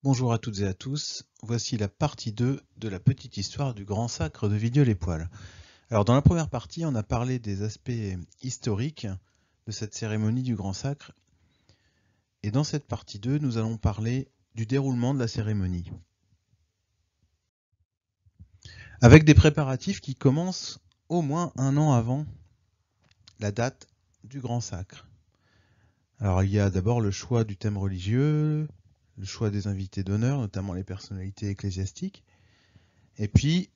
Bonjour à toutes et à tous, voici la partie 2 de la petite histoire du grand sacre de Vigneux-les-Poêles. Alors dans la première partie, on a parlé des aspects historiques de cette cérémonie du grand sacre, et dans cette partie 2, nous allons parler du déroulement de la cérémonie. Avec des préparatifs qui commencent au moins un an avant la date du grand sacre. Alors il y a d'abord le choix du thème religieux, le choix des invités d'honneur, notamment les personnalités ecclésiastiques, et puis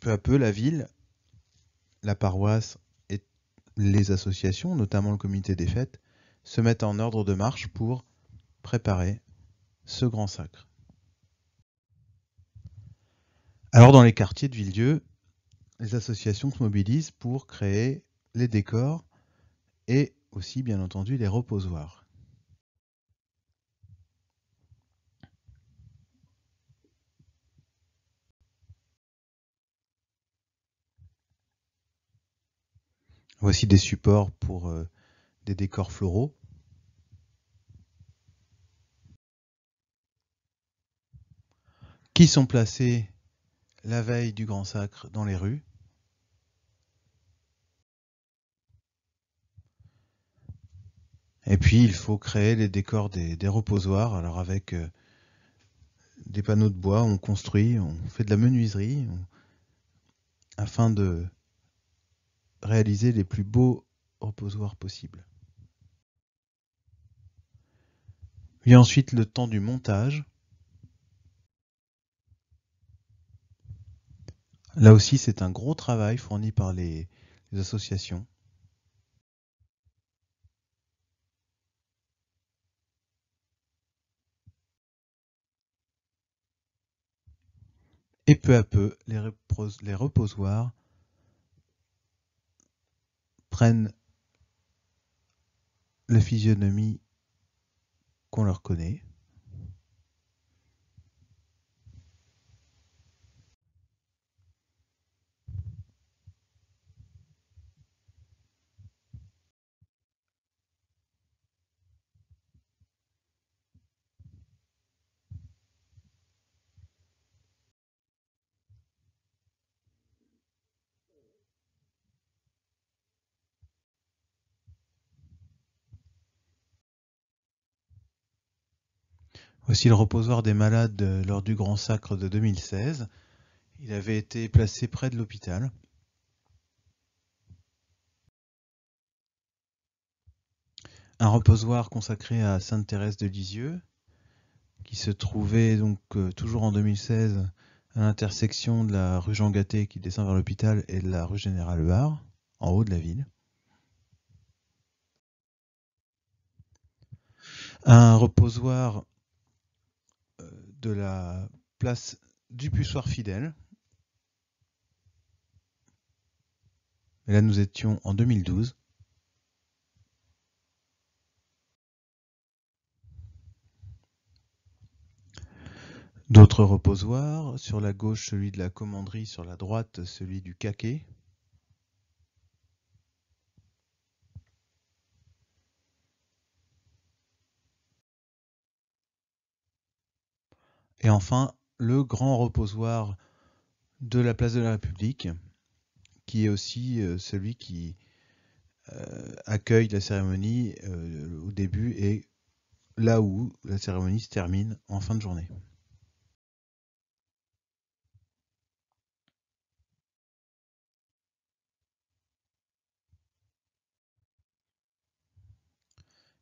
peu à peu la ville, la paroisse et les associations, notamment le comité des fêtes, se mettent en ordre de marche pour préparer ce grand sacre. Alors dans les quartiers de Villedieu, les associations se mobilisent pour créer les décors et aussi bien entendu les reposoirs. Voici des supports pour des décors floraux. Qui sont placés la veille du grand sacre dans les rues. Et puis il faut créer les décors des reposoirs, alors avec des panneaux de bois, on construit, on fait de la menuiserie, afin de réaliser les plus beaux reposoirs possibles. Il y a ensuite le temps du montage. Là aussi, c'est un gros travail fourni par les associations. Et peu à peu, les reposoirs prennent la physionomie qu'on leur connaît. Voici le reposoir des malades lors du grand sacre de 2016. Il avait été placé près de l'hôpital. Un reposoir consacré à Sainte Thérèse de Lisieux, qui se trouvait donc toujours en 2016 à l'intersection de la rue Jean Gatté qui descend vers l'hôpital et de la rue Général Barre, en haut de la ville. Un reposoir de la place du Pussoir Fidèle. Et là, nous étions en 2012. D'autres reposoirs, sur la gauche celui de la commanderie, sur la droite celui du caquet. Et enfin, le grand reposoir de la place de la République, qui est aussi celui qui accueille la cérémonie au début et là où la cérémonie se termine en fin de journée.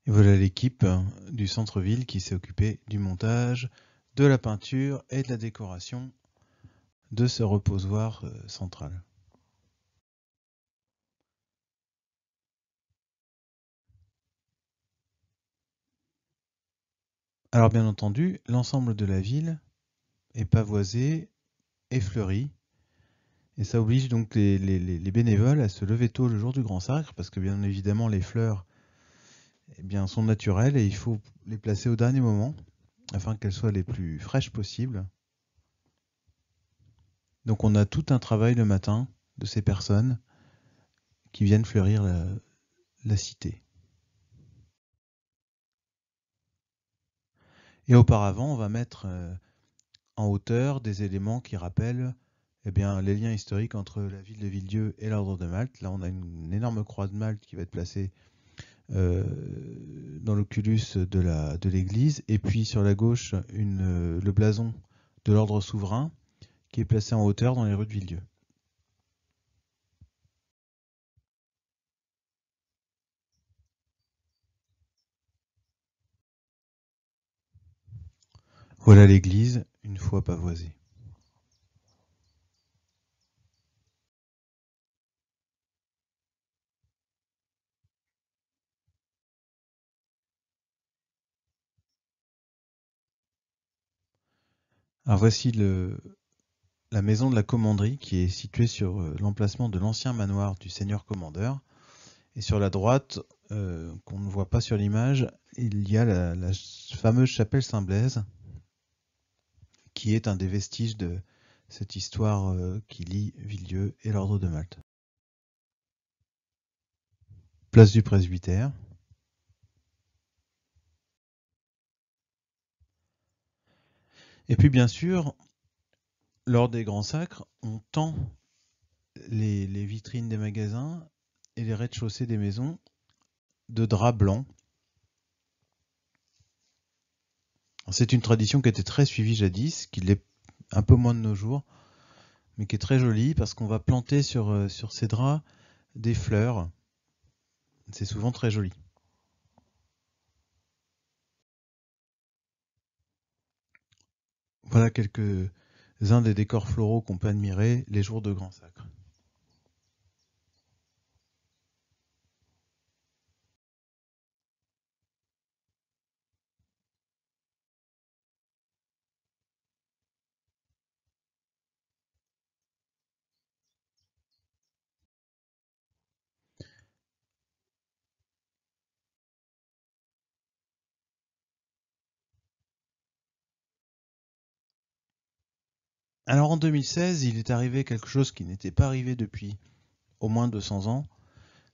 Et voilà l'équipe du centre-ville qui s'est occupée du montage, de la peinture et de la décoration de ce reposoir central. Alors bien entendu, l'ensemble de la ville est pavoisé et fleuri. Et ça oblige donc les bénévoles à se lever tôt le jour du grand sacre, parce que bien évidemment les fleurs sont naturelles et il faut les placer au dernier moment, afin qu'elles soient les plus fraîches possibles. Donc on a tout un travail le matin de ces personnes qui viennent fleurir la cité. Et auparavant, on va mettre en hauteur des éléments qui rappellent les liens historiques entre la ville de Villedieu et l'ordre de Malte. Là, on a une énorme croix de Malte qui va être placée dans l'oculus de l'église, et puis sur la gauche, le blason de l'ordre souverain qui est placé en hauteur dans les rues de Villedieu. Voilà l'église, une fois pavoisée. Alors voici la maison de la commanderie qui est située sur l'emplacement de l'ancien manoir du seigneur commandeur. Et sur la droite, qu'on ne voit pas sur l'image, il y a la fameuse chapelle Saint-Blaise, qui est un des vestiges de cette histoire qui lie Villedieu et l'ordre de Malte. Place du presbytère. Et puis bien sûr, lors des grands sacres, on tend les vitrines des magasins et les rez-de-chaussée des maisons de drap blanc. C'est une tradition qui était très suivie jadis, qui l'est un peu moins de nos jours, mais qui est très jolie parce qu'on va planter sur ces draps des fleurs. C'est souvent très joli. Voilà quelques-uns des décors floraux qu'on peut admirer les jours de grand sacre. Alors en 2016, il est arrivé quelque chose qui n'était pas arrivé depuis au moins 200 ans,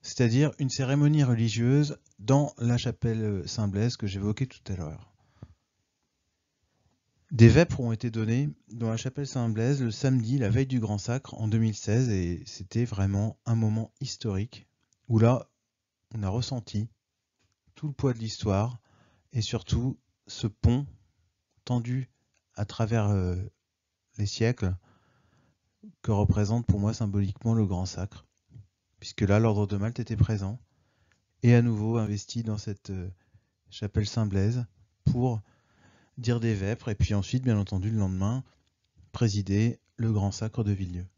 c'est-à-dire une cérémonie religieuse dans la chapelle Saint-Blaise que j'évoquais tout à l'heure. Des vêpres ont été données dans la chapelle Saint-Blaise le samedi, la veille du Grand Sacre en 2016, et c'était vraiment un moment historique où là, on a ressenti tout le poids de l'histoire et surtout ce pont tendu à travers les siècles que représente pour moi symboliquement le Grand Sacre, puisque là, l'ordre de Malte était présent et à nouveau investi dans cette chapelle Saint-Blaise pour dire des vêpres et puis ensuite, bien entendu, le lendemain, présider le Grand Sacre de Villedieu.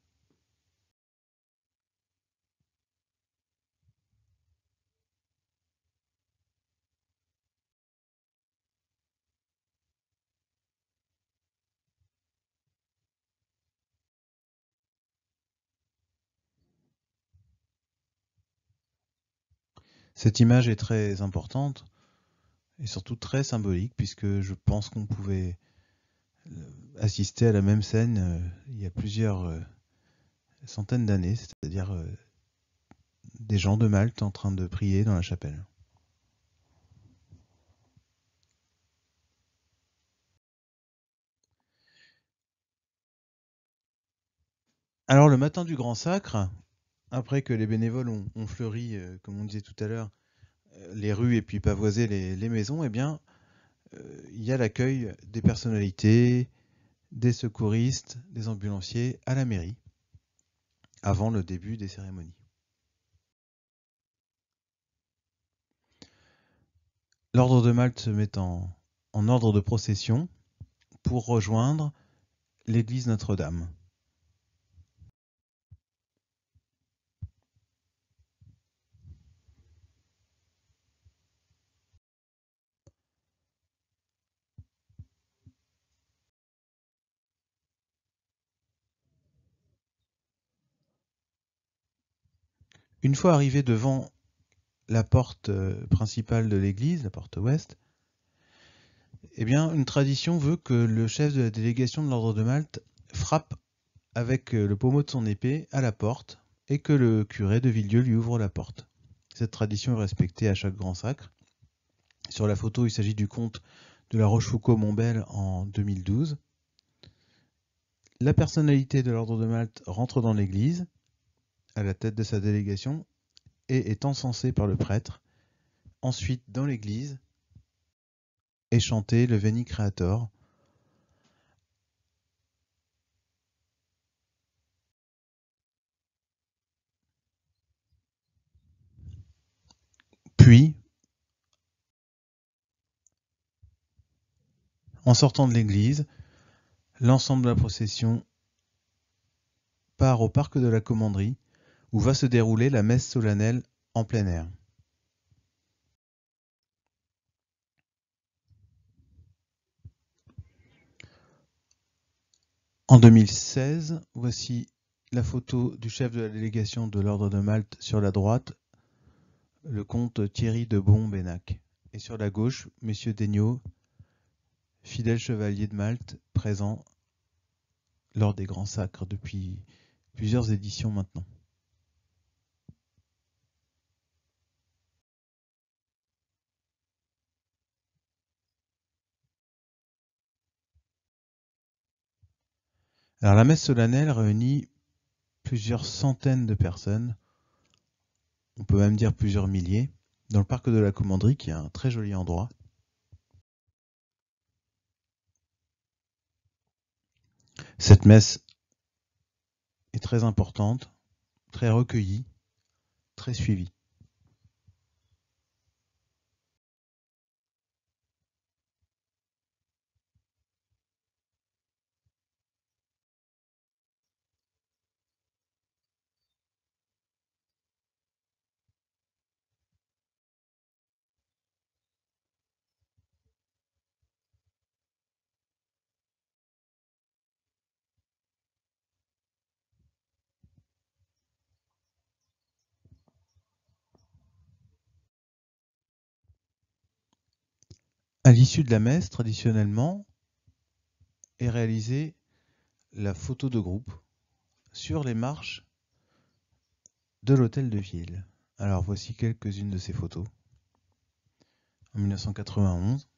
Cette image est très importante et surtout très symbolique puisque je pense qu'on pouvait assister à la même scène il y a plusieurs centaines d'années, c'est-à-dire des gens de Malte en train de prier dans la chapelle. Alors le matin du Grand Sacre, après que les bénévoles ont fleuri, comme on disait tout à l'heure, les rues et puis pavoisé les maisons, eh bien, il y a l'accueil des personnalités, des secouristes, des ambulanciers à la mairie, avant le début des cérémonies. L'ordre de Malte se met en ordre de procession pour rejoindre l'église Notre-Dame. Une fois arrivé devant la porte principale de l'église, la porte ouest, eh bien, une tradition veut que le chef de la délégation de l'ordre de Malte frappe avec le pommeau de son épée à la porte et que le curé de Villedieu lui ouvre la porte. Cette tradition est respectée à chaque grand sacre. Sur la photo, il s'agit du comte de la Rochefoucauld-Montbel en 2012. La personnalité de l'Ordre de Malte rentre dans l'église, à la tête de sa délégation, et est encensée par le prêtre. Ensuite, dans l'église, est chanté le Veni Creator. Puis, en sortant de l'église, l'ensemble de la procession part au parc de la Commanderie, où va se dérouler la messe solennelle en plein air. En 2016, voici la photo du chef de la délégation de l'Ordre de Malte sur la droite, le comte Thierry de Bon-Bénac. Et sur la gauche, Messieurs Degnaud, fidèle chevalier de Malte, présent lors des grands sacres depuis plusieurs éditions maintenant. Alors la messe solennelle réunit plusieurs centaines de personnes, on peut même dire plusieurs milliers, dans le parc de la Commanderie, qui est un très joli endroit. Cette messe est très importante, très recueillie, très suivie. À l'issue de la messe, traditionnellement, est réalisée la photo de groupe sur les marches de l'hôtel de ville. Alors voici quelques-unes de ces photos. En 1991,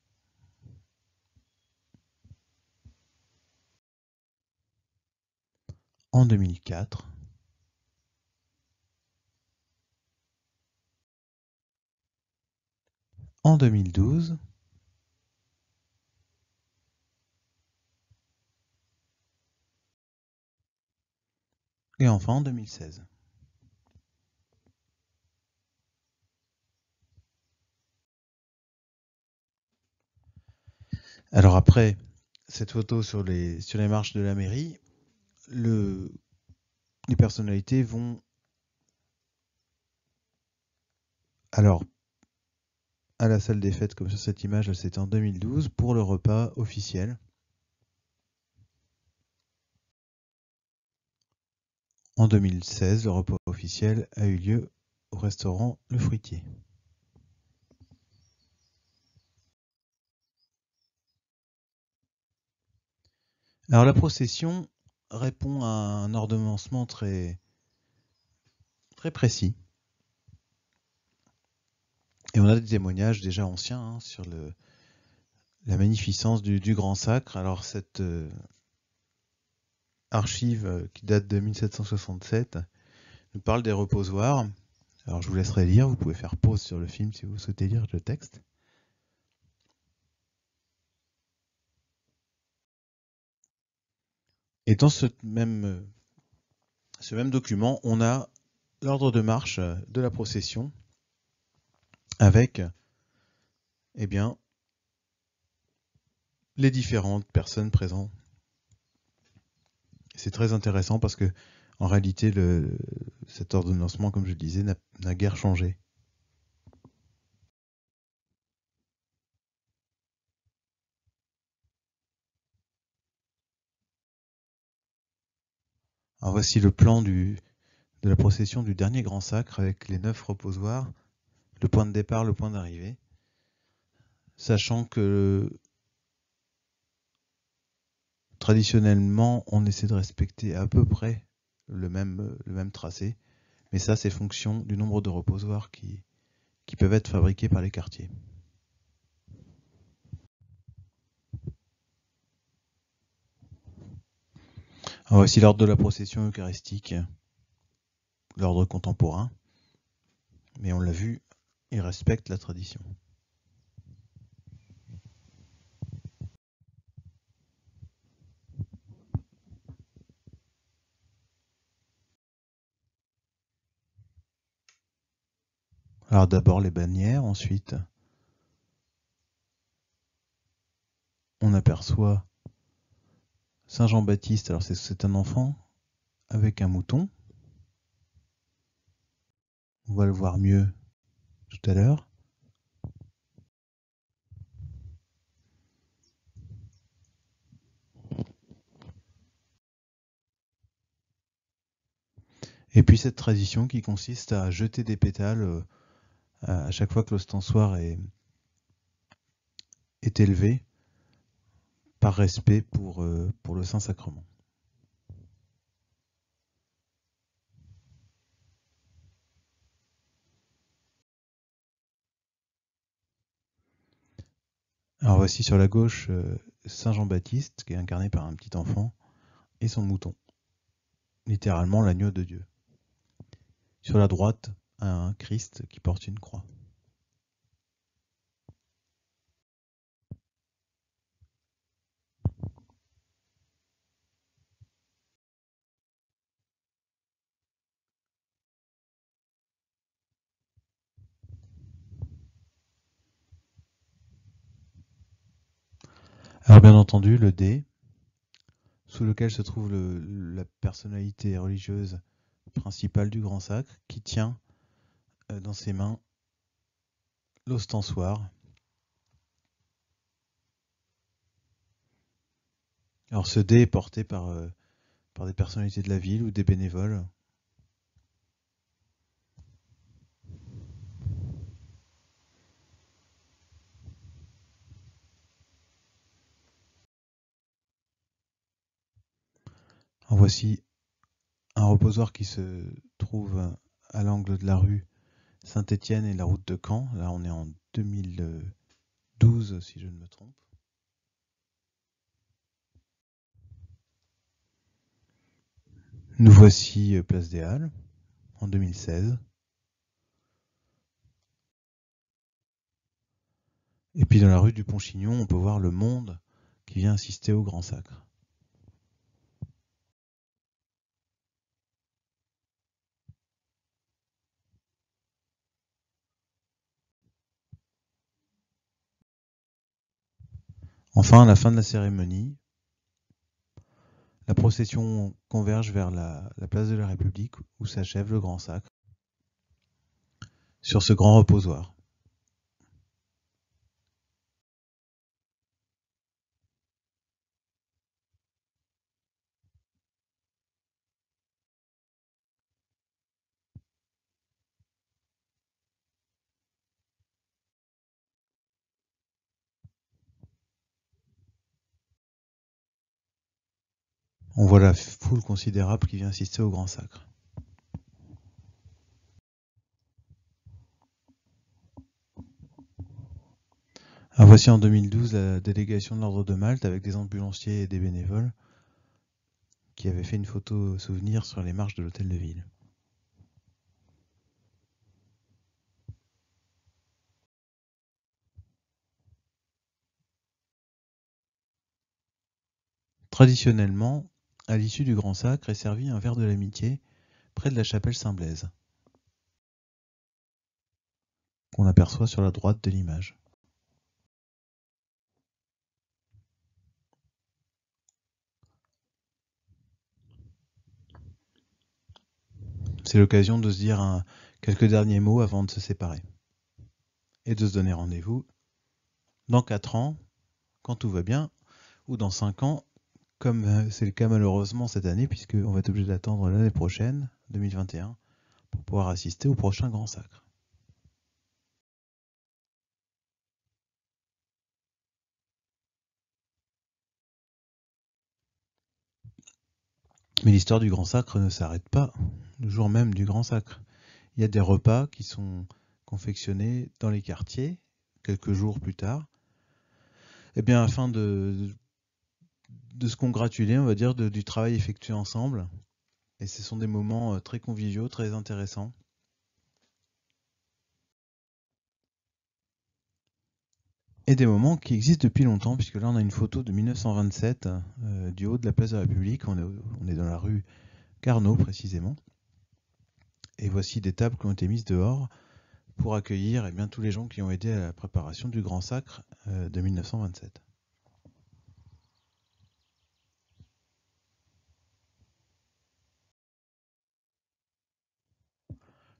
en 2004, en 2012, et enfin en 2016. Alors après cette photo sur les marches de la mairie, les personnalités vont alors à la salle des fêtes, comme sur cette image, c'était en 2012, pour le repas officiel. En 2016, le repas officiel a eu lieu au restaurant Le Fruitier. Alors la procession répond à un ordonnancement très précis. Et on a des témoignages déjà anciens sur la magnificence du Grand Sacre. Alors cette archive qui date de 1767 nous parle des reposoirs. Alors je vous laisserai lire, vous pouvez faire pause sur le film si vous souhaitez lire le texte. Et dans ce même document, on a l'ordre de marche de la procession avec les différentes personnes présentes. C'est très intéressant parce que en réalité, cet ordonnancement, comme je disais, n'a guère changé. Alors voici le plan de la procession du dernier grand sacre avec les 9 reposoirs, le point de départ, le point d'arrivée, sachant que traditionnellement, on essaie de respecter à peu près le même tracé, mais ça, c'est fonction du nombre de reposoirs qui peuvent être fabriqués par les quartiers. Alors voici l'ordre de la procession eucharistique, l'ordre contemporain, mais on l'a vu, il respecte la tradition. Alors d'abord les bannières, ensuite on aperçoit Saint Jean-Baptiste, alors c'est un enfant avec un mouton. On va le voir mieux tout à l'heure. Et puis cette tradition qui consiste à jeter des pétales à chaque fois que l'ostensoir est élevé, par respect pour le Saint-Sacrement. Alors voici sur la gauche Saint Jean-Baptiste, qui est incarné par un petit enfant, et son mouton, littéralement l'agneau de Dieu. Sur la droite, un Christ qui porte une croix. Alors bien entendu, le dé, sous lequel se trouve la personnalité religieuse principale du Grand Sacre, qui tient dans ses mains l'ostensoir. Alors ce dé est porté par des personnalités de la ville ou des bénévoles. Alors voici un reposoir qui se trouve à l'angle de la rue Saint-Étienne et la route de Caen. Là, on est en 2012, si je ne me trompe. Nous voici place des Halles, en 2016. Et puis dans la rue du Pont-Chignon, on peut voir le monde qui vient assister au Grand Sacre. Enfin, à la fin de la cérémonie, la procession converge vers la place de la République où s'achève le Grand Sacre, sur ce grand reposoir. On voit la foule considérable qui vient assister au Grand Sacre. Alors voici en 2012 la délégation de l'Ordre de Malte avec des ambulanciers et des bénévoles qui avaient fait une photo souvenir sur les marches de l'hôtel de ville. Traditionnellement, à l'issue du Grand Sacre est servi un verre de l'amitié près de la chapelle Saint-Blaise, qu'on aperçoit sur la droite de l'image. C'est l'occasion de se dire quelques derniers mots avant de se séparer. Et de se donner rendez-vous dans 4 ans, quand tout va bien, ou dans 5 ans, comme c'est le cas malheureusement cette année, puisqu'on va être obligé d'attendre l'année prochaine, 2021, pour pouvoir assister au prochain Grand Sacre. Mais l'histoire du Grand Sacre ne s'arrête pas le jour même du Grand Sacre. Il y a des repas qui sont confectionnés dans les quartiers, quelques jours plus tard, afin de se congratuler, on va dire, du travail effectué ensemble. Et ce sont des moments très conviviaux, très intéressants. Et des moments qui existent depuis longtemps, puisque là on a une photo de 1927 du haut de la place de la République. On est dans la rue Carnot précisément. Et voici des tables qui ont été mises dehors pour accueillir eh bien, tous les gens qui ont aidé à la préparation du Grand Sacre de 1927.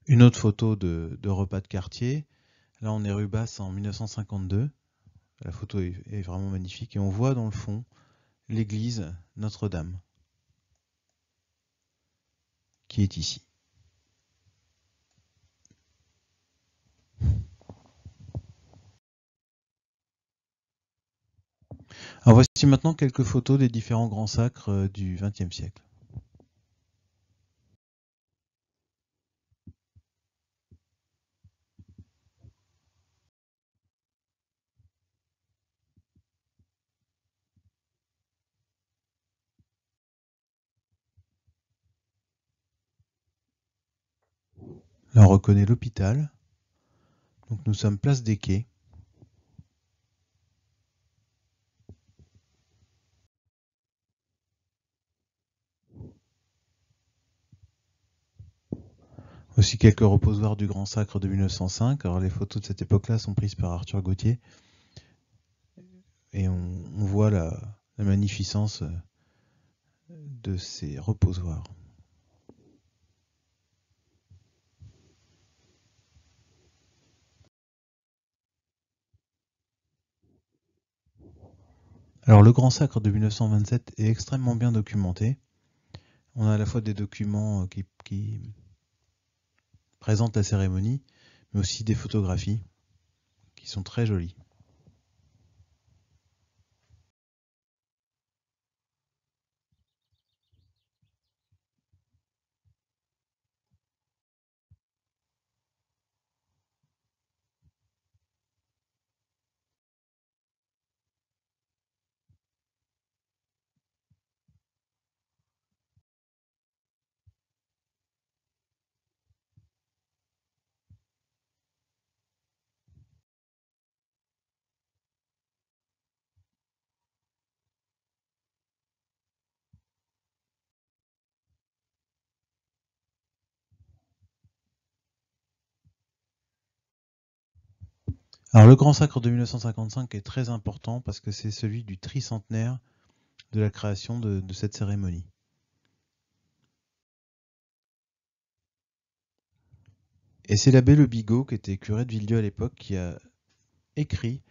Une autre photo de repas de quartier. Là, on est rue Basse en 1952. La photo est vraiment magnifique. Et on voit dans le fond l'église Notre-Dame, qui est ici. Alors voici maintenant quelques photos des différents grands sacres du XXe siècle. Là, on reconnaît l'hôpital. Donc nous sommes place des Quais. Aussi quelques reposoirs du Grand Sacre de 1905. Alors les photos de cette époque-là sont prises par Arthur Gauthier. Et on voit la magnificence de ces reposoirs. Alors le Grand Sacre de 1927 est extrêmement bien documenté. On a à la fois des documents qui présentent la cérémonie, mais aussi des photographies qui sont très jolies. Alors le Grand Sacre de 1955 est très important parce que c'est celui du tricentenaire de la création de cette cérémonie. Et c'est l'abbé Le Bigot, qui était curé de Villedieu à l'époque, qui a écrit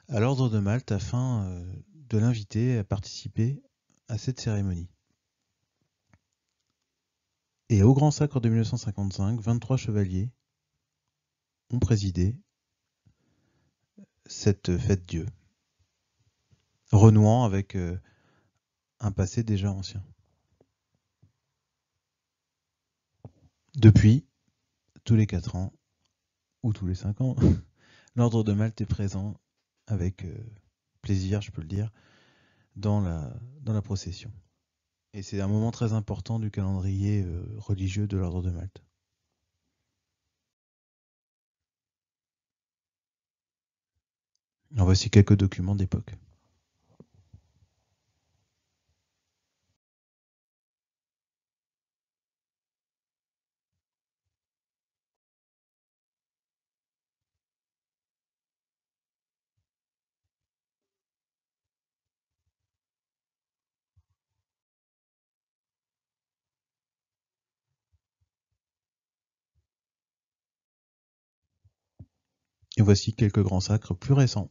à l'ordre de Malte afin de l'inviter à participer à cette cérémonie. Et au Grand Sacre de 1955, 23 chevaliers ont présidé cette fête Dieu, renouant avec un passé déjà ancien. Depuis, tous les 4 ans, ou tous les 5 ans, l'ordre de Malte est présent avec plaisir, je peux le dire, dans la procession. Et c'est un moment très important du calendrier religieux de l'ordre de Malte. Alors voici quelques documents d'époque. Et voici quelques grands sacres plus récents.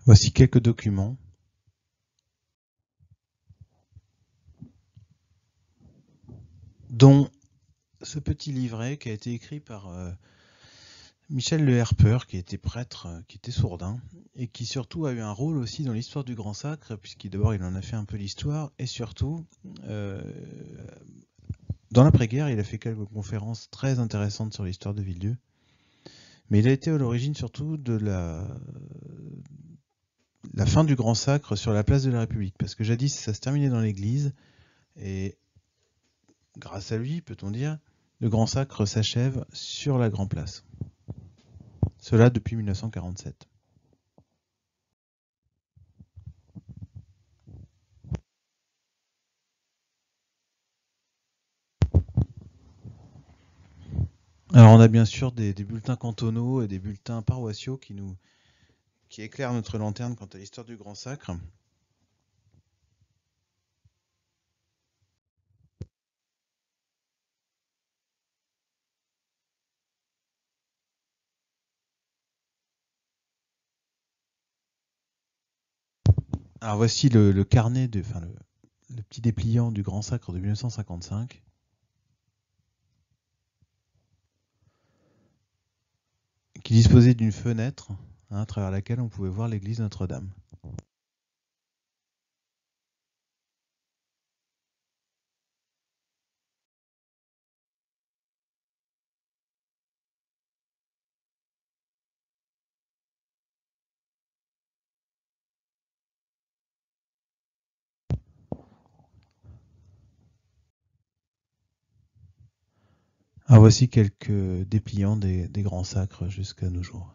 Voici quelques documents. Dont ce petit livret qui a été écrit par Michel Le Herper, qui était prêtre, qui était sourdin, et qui surtout a eu un rôle aussi dans l'histoire du Grand Sacre, puisqu'il d'abord il en a fait un peu l'histoire, et surtout, dans l'après-guerre, il a fait quelques conférences très intéressantes sur l'histoire de Villedieu, mais il a été à l'origine surtout de la fin du Grand Sacre sur la place de la République, parce que jadis ça se terminait dans l'église, et grâce à lui, peut-on dire, le Grand Sacre s'achève sur la Grand Place. Cela depuis 1947. Alors on a bien sûr des bulletins cantonaux et des bulletins paroissiaux qui éclairent notre lanterne quant à l'histoire du Grand Sacre. Alors voici le carnet, le petit dépliant du Grand Sacre de 1955. Qui disposait d'une fenêtre à travers laquelle on pouvait voir l'église Notre-Dame. Ah, voici quelques dépliants des Grands Sacres jusqu'à nos jours.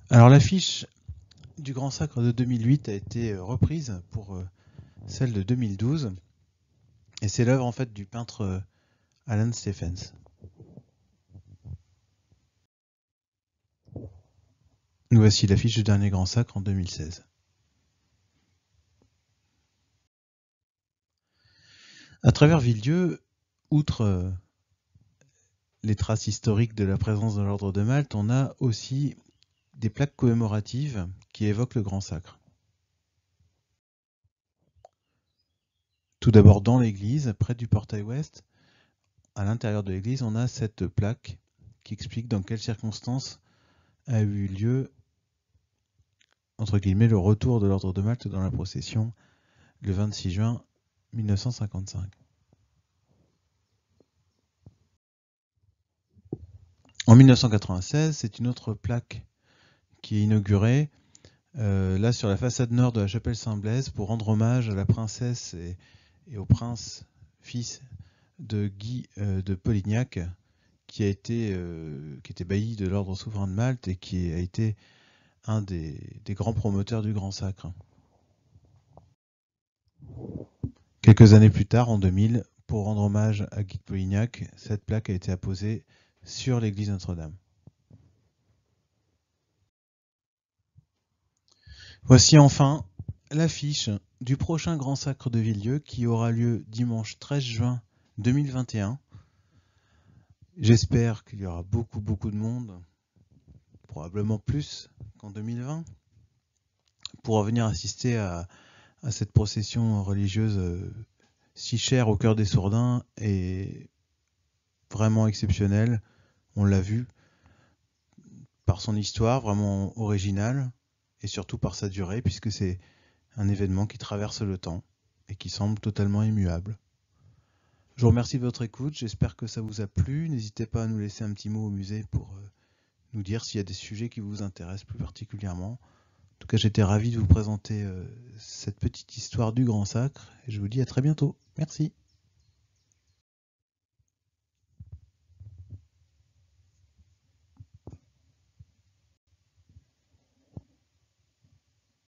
Alors l'affiche du Grand Sacre de 2008 a été reprise pour celle de 2012, et c'est l'œuvre en fait du peintre Alan Stephens. Nous voici l'affiche du dernier Grand Sacre en 2016. À travers Villedieu, outre les traces historiques de la présence de l'Ordre de Malte, on a aussi des plaques commémoratives qui évoquent le Grand Sacre. Tout d'abord dans l'église, près du portail ouest, à l'intérieur de l'église, on a cette plaque qui explique dans quelles circonstances a eu lieu, entre guillemets, le retour de l'Ordre de Malte dans la procession le 26 juin 1955. En 1996, c'est une autre plaque qui est inaugurée, là sur la façade nord de la chapelle Saint-Blaise, pour rendre hommage à la princesse et au prince fils de Guy de Polignac, qui était bailli de l'ordre souverain de Malte et qui a été un des grands promoteurs du Grand Sacre. Quelques années plus tard, en 2000, pour rendre hommage à Guy de Polignac, cette plaque a été apposée sur l'église Notre-Dame. Voici enfin l'affiche du prochain Grand Sacre de Villedieu qui aura lieu dimanche 13 juin 2021. J'espère qu'il y aura beaucoup de monde, probablement plus qu'en 2020, pour venir assister à cette procession religieuse si chère au cœur des Sourdins et vraiment exceptionnelle. On l'a vu par son histoire vraiment originale et surtout par sa durée, puisque c'est un événement qui traverse le temps et qui semble totalement immuable. Je vous remercie de votre écoute, j'espère que ça vous a plu. N'hésitez pas à nous laisser un petit mot au musée pour nous dire s'il y a des sujets qui vous intéressent plus particulièrement. En tout cas, j'étais ravi de vous présenter cette petite histoire du Grand Sacre et je vous dis à très bientôt. Merci.